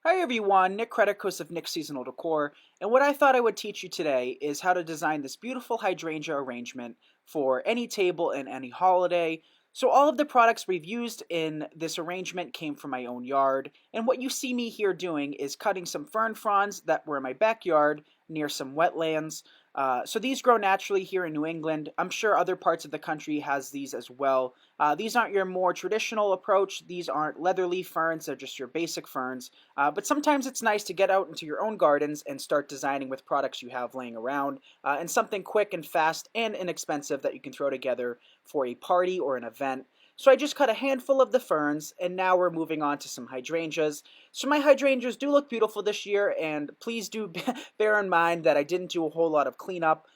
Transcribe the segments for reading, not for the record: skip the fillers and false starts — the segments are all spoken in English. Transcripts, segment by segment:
Hi everyone, Nick Creticus of Nick's Seasonal Decor, and what I thought I would teach you today is how to design this beautiful hydrangea arrangement for any table and any holiday. So all of the products we've used in this arrangement came from my own yard, and what you see me here doing is cutting some fern fronds that were in my backyard near some wetlands. So these grow naturally here in New England. I'm sure other parts of the country has these as well. These aren't your more traditional approach. These aren't leatherleaf ferns, they're just your basic ferns. But sometimes it's nice to get out into your own gardens and start designing with products you have laying around, and something quick and fast and inexpensive that you can throw together for a party or an event. So I just cut a handful of the ferns, and now we're moving on to some hydrangeas. So my hydrangeas do look beautiful this year, and please do bear in mind that I didn't do a whole lot of cleanup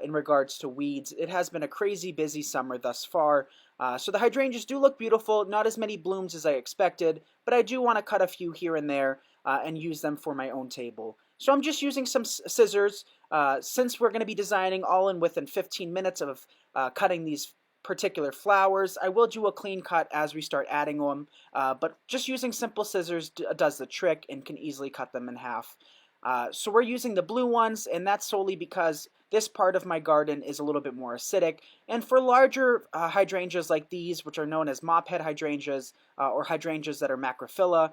in regards to weeds. It has been a crazy busy summer thus far. So the hydrangeas do look beautiful, not as many blooms as I expected, but I do want to cut a few here and there and use them for my own table. So I'm just using some scissors. Since we're going to be designing all in within 15 minutes of cutting these particular flowers, I will do a clean cut as we start adding them, but just using simple scissors does the trick and can easily cut them in half. So we're using the blue ones, and that's solely because this part of my garden is a little bit more acidic. And for larger hydrangeas like these, which are known as mophead hydrangeas or hydrangeas that are macrophylla,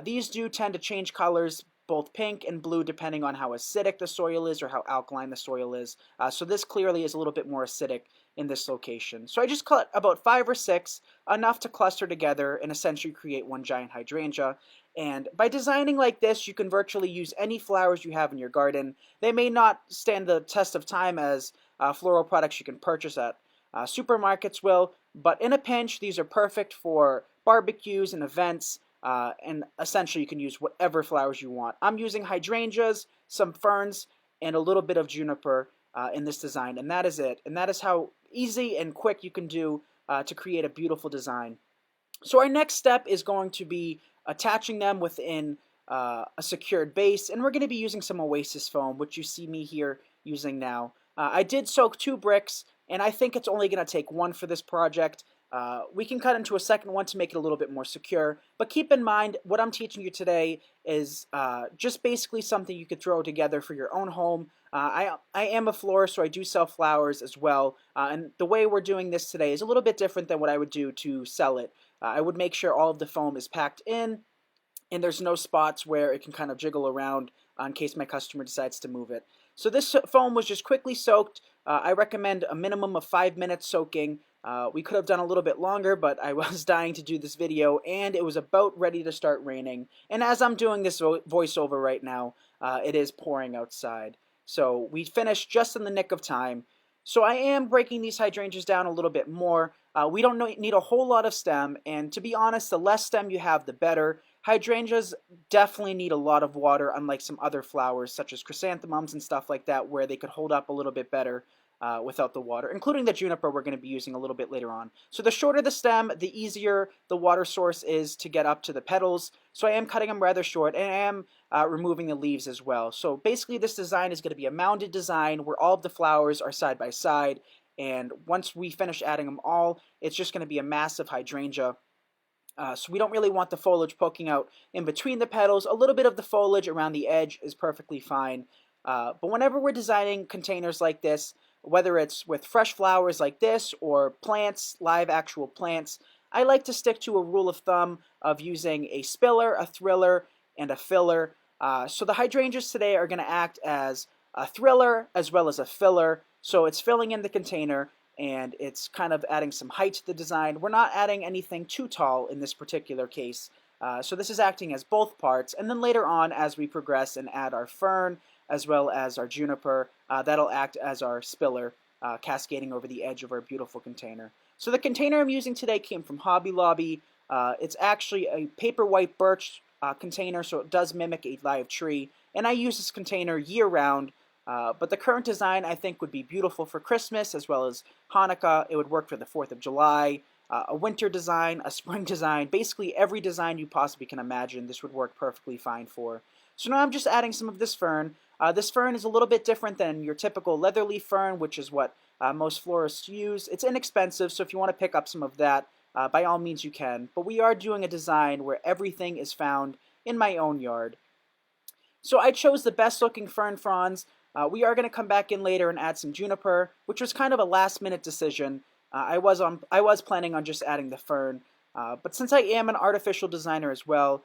these do tend to change colors, both pink and blue, depending on how acidic the soil is or how alkaline the soil is. So this clearly is a little bit more acidic in this location. So I just cut about 5 or 6, enough to cluster together and essentially create one giant hydrangea. And by designing like this, you can virtually use any flowers you have in your garden. They may not stand the test of time as floral products you can purchase at supermarkets will, but in a pinch, these are perfect for barbecues and events, and essentially you can use whatever flowers you want. I'm using hydrangeas, some ferns, and a little bit of juniper in this design, and that is it. And that is how easy and quick you can do to create a beautiful design. So our next step is going to be attaching them within a secured base, and we're going to be using some Oasis foam, which you see me here using now. I did soak 2 bricks, and I think it's only going to take 1 for this project. We can cut into a second one to make it a little bit more secure, but keep in mind what I'm teaching you today is just basically something you could throw together for your own home. I am a florist, so I do sell flowers as well, and the way we're doing this today is a little bit different than what I would do to sell it. I would make sure all of the foam is packed in, and there's no spots where it can kind of jiggle around in case my customer decides to move it. So this foam was just quickly soaked. I recommend a minimum of 5 minutes soaking. We could have done a little bit longer, but I was dying to do this video, and it was about ready to start raining. And as I'm doing this voiceover right now, it is pouring outside. So we finished just in the nick of time. So I am breaking these hydrangeas down a little bit more. We don't need a whole lot of stem, and to be honest, the less stem you have, the better. Hydrangeas definitely need a lot of water, unlike some other flowers, such as chrysanthemums and stuff like that, where they could hold up a little bit better without the water, including the juniper we're going to be using a little bit later on. So the shorter the stem, the easier the water source is to get up to the petals. So I am cutting them rather short, and I am removing the leaves as well. So basically this design is going to be a mounded design where all of the flowers are side by side, and once we finish adding them all, it's just going to be a massive hydrangea. So we don't really want the foliage poking out in between the petals. A little bit of the foliage around the edge is perfectly fine. But whenever we're designing containers like this, whether it's with fresh flowers like this or plants, live actual plants, I like to stick to a rule of thumb of using a spiller, a thriller, and a filler. So the hydrangeas today are going to act as a thriller as well as a filler. So it's filling in the container, and it's kind of adding some height to the design. We're not adding anything too tall in this particular case. So this is acting as both parts, and then later on as we progress and add our fern as well as our juniper, that'll act as our spiller, cascading over the edge of our beautiful container. So the container I'm using today came from Hobby Lobby. It's actually a paper white birch container, so it does mimic a live tree, and I use this container year-round. But the current design I think would be beautiful for Christmas as well as Hanukkah. It would work for the 4th of July, a winter design, a spring design, basically every design you possibly can imagine this would work perfectly fine for. So now I'm just adding some of this fern. This fern is a little bit different than your typical leatherleaf fern, which is what most florists use. It's inexpensive, so if you want to pick up some of that, by all means you can. But we are doing a design where everything is found in my own yard. So I chose the best looking fern fronds. We are going to come back in later and add some juniper, which was kind of a last minute decision. I was planning on just adding the fern, but since I am an artificial designer as well,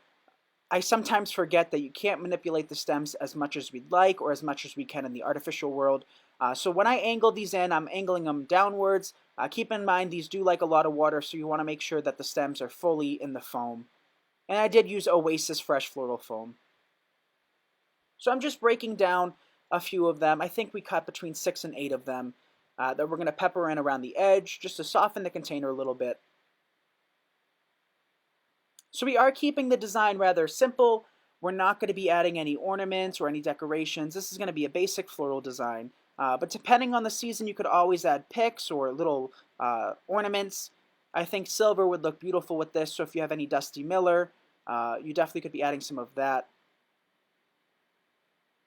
I sometimes forget that you can't manipulate the stems as much as we'd like or as much as we can in the artificial world. So when I angle these in, I'm angling them downwards. Keep in mind these do like a lot of water, so you want to make sure that the stems are fully in the foam. And I did use Oasis Fresh Floral Foam. So I'm just breaking down a few of them. I think we cut between 6 and 8 of them that we're going to pepper in around the edge just to soften the container a little bit. So we are keeping the design rather simple. We're not going to be adding any ornaments or any decorations. This is going to be a basic floral design. But depending on the season, you could always add picks or little ornaments. I think silver would look beautiful with this, so if you have any Dusty Miller, you definitely could be adding some of that.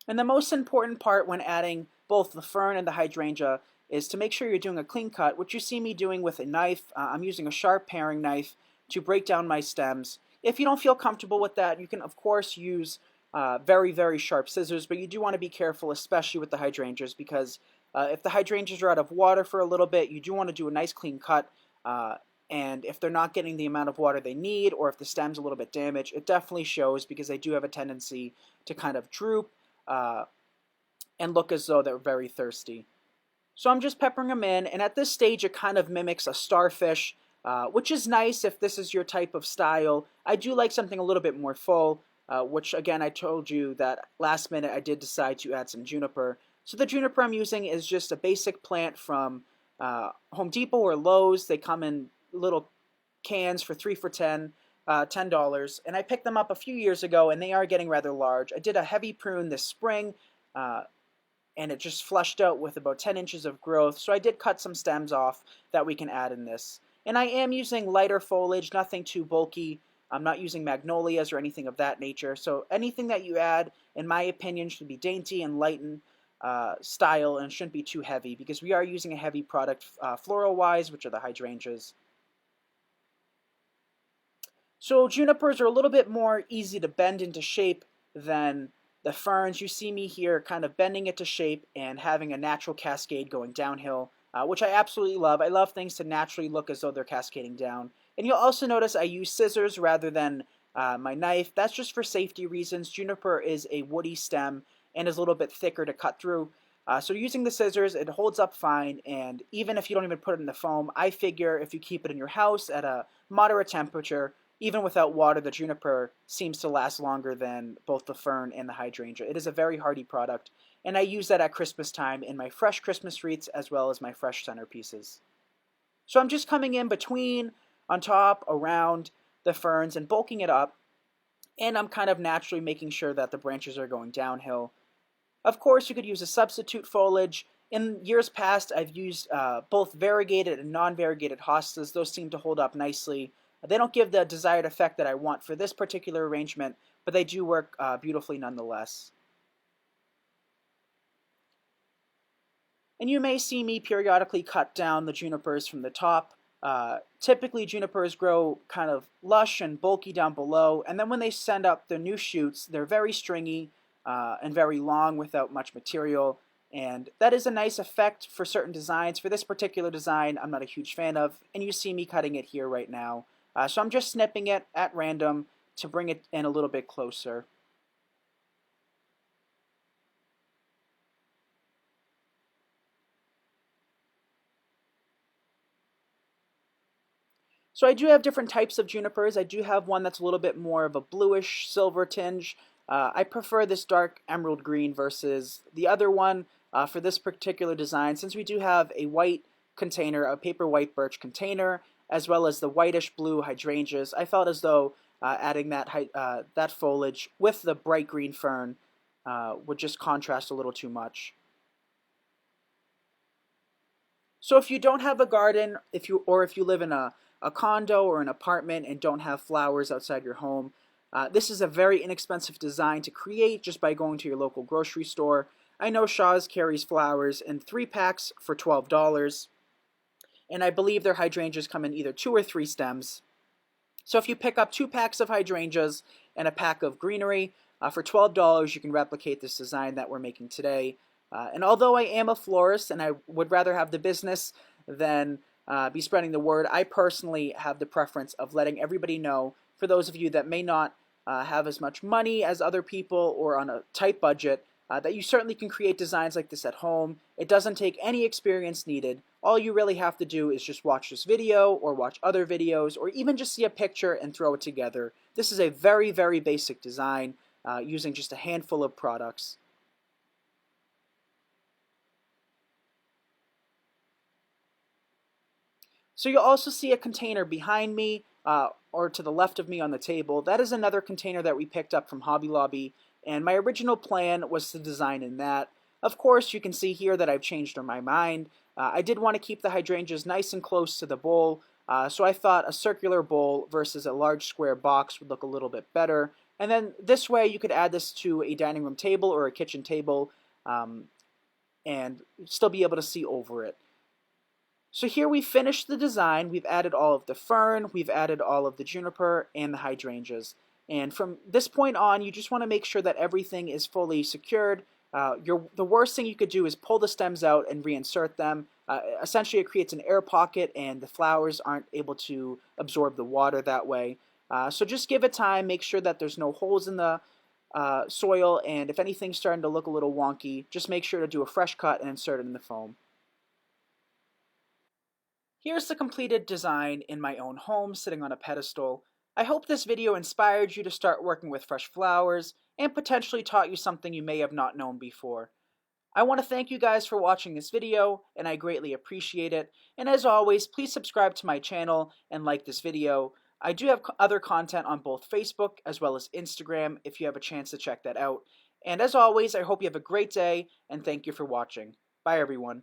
And the most important part when adding both the fern and the hydrangea is to make sure you're doing a clean cut, which you see me doing with a knife. I'm using a sharp paring knife to break down my stems. If you don't feel comfortable with that, you can of course use very, very sharp scissors, but you do want to be careful, especially with the hydrangeas, because if the hydrangeas are out of water for a little bit, you do want to do a nice clean cut. And if they're not getting the amount of water they need, or if the stem's a little bit damaged, it definitely shows because they do have a tendency to kind of droop and look as though they're very thirsty. So I'm just peppering them in, and at this stage it kind of mimics a starfish, which is nice if this is your type of style. I do like something a little bit more full, which again I told you that last minute I did decide to add some juniper. So the juniper I'm using is just a basic plant from Home Depot or Lowe's. They come in little cans for 3 for $10, and I picked them up a few years ago, and they are getting rather large. I did a heavy prune this spring, and it just flushed out with about 10 inches of growth, so I did cut some stems off that we can add in this. And I am using lighter foliage, nothing too bulky. I'm not using magnolias or anything of that nature, so anything that you add, in my opinion, should be dainty and light in style and shouldn't be too heavy, because we are using a heavy product floral-wise, which are the hydrangeas. So junipers are a little bit more easy to bend into shape than the ferns. You see me here kind of bending it to shape and having a natural cascade going downhill, which I absolutely love. I love things to naturally look as though they're cascading down. And you'll also notice I use scissors rather than my knife. That's just for safety reasons. Juniper is a woody stem and is a little bit thicker to cut through. So using the scissors, it holds up fine, and even if you don't even put it in the foam, I figure if you keep it in your house at a moderate temperature, even without water, the juniper seems to last longer than both the fern and the hydrangea. It is a very hardy product, and I use that at Christmas time in my fresh Christmas wreaths as well as my fresh centerpieces. So I'm just coming in between, on top, around the ferns and bulking it up, and I'm kind of naturally making sure that the branches are going downhill. Of course, you could use a substitute foliage. In years past, I've used both variegated and non-variegated hostas. Those seem to hold up nicely. They don't give the desired effect that I want for this particular arrangement, but they do work beautifully nonetheless. And you may see me periodically cut down the junipers from the top. Typically, junipers grow kind of lush and bulky down below, and then when they send up their new shoots, they're very stringy and very long without much material. And that is a nice effect for certain designs. For this particular design, I'm not a huge fan of, and you see me cutting it here right now. So I'm just snipping it at random to bring it in a little bit closer. So I do have different types of junipers. I do have one that's a little bit more of a bluish silver tinge. I prefer this dark emerald green versus the other one for this particular design, since we do have a white container, a paper white birch container, as well as the whitish blue hydrangeas. I felt as though adding that foliage with the bright green fern would just contrast a little too much. So if you don't have a garden, if you live in a condo or an apartment and don't have flowers outside your home, this is a very inexpensive design to create just by going to your local grocery store. I know Shaw's carries flowers in 3 packs for $12. And I believe their hydrangeas come in either 2 or 3 stems. So if you pick up 2 packs of hydrangeas and a pack of greenery, for $12 you can replicate this design that we're making today. And although I am a florist and I would rather have the business than be spreading the word, I personally have the preference of letting everybody know, for those of you that may not have as much money as other people or on a tight budget, that you certainly can create designs like this at home. It doesn't take any experience needed. All you really have to do is just watch this video or watch other videos or even just see a picture and throw it together. This is a very, very basic design using just a handful of products. So you'll also see a container behind me or to the left of me on the table. That is another container that we picked up from Hobby Lobby, and my original plan was to design in that. Of course, you can see here that I've changed my mind. I did want to keep the hydrangeas nice and close to the bowl, so I thought a circular bowl versus a large square box would look a little bit better. And then this way you could add this to a dining room table or a kitchen table and still be able to see over it. So here we finished the design. We've added all of the fern, we've added all of the juniper and the hydrangeas. And from this point on, you just want to make sure that everything is fully secured. The worst thing you could do is pull the stems out and reinsert them. Essentially, it creates an air pocket and the flowers aren't able to absorb the water that way. So just give it time, make sure that there's no holes in the soil, and if anything's starting to look a little wonky, just make sure to do a fresh cut and insert it in the foam. Here's the completed design in my own home sitting on a pedestal. I hope this video inspired you to start working with fresh flowers and potentially taught you something you may have not known before. I want to thank you guys for watching this video, and I greatly appreciate it. And as always, please subscribe to my channel and like this video. I do have other content on both Facebook as well as Instagram if you have a chance to check that out. And as always, I hope you have a great day, and thank you for watching. Bye everyone.